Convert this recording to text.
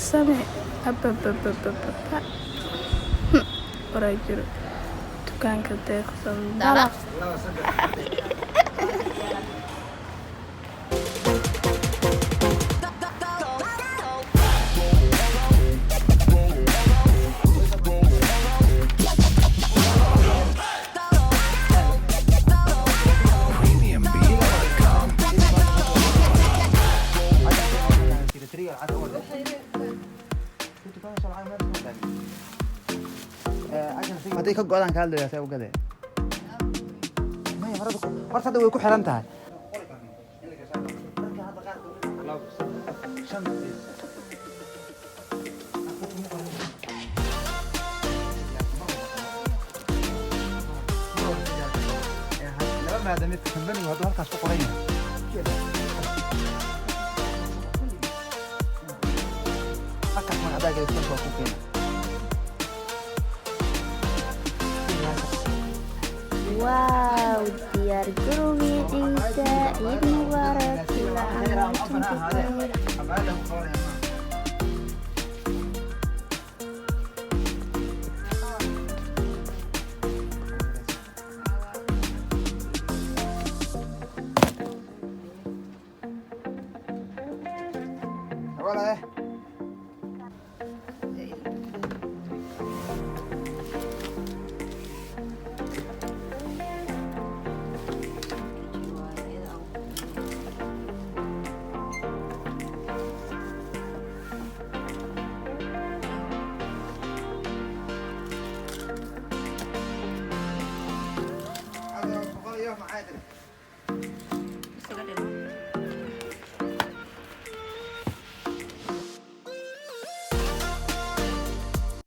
same abababababa waraa jiro dukaanka deeqsan dalaq haday ka go'daan ka hadlayaa say u gadee may horta hadda way ku xiran tahay laba maadamid kambanigu hadduu halkaas ku qoran yahay halkaas magacdaaga isku ku keena Wow, diyaar garowgii ciise ciid mubaarak Hola,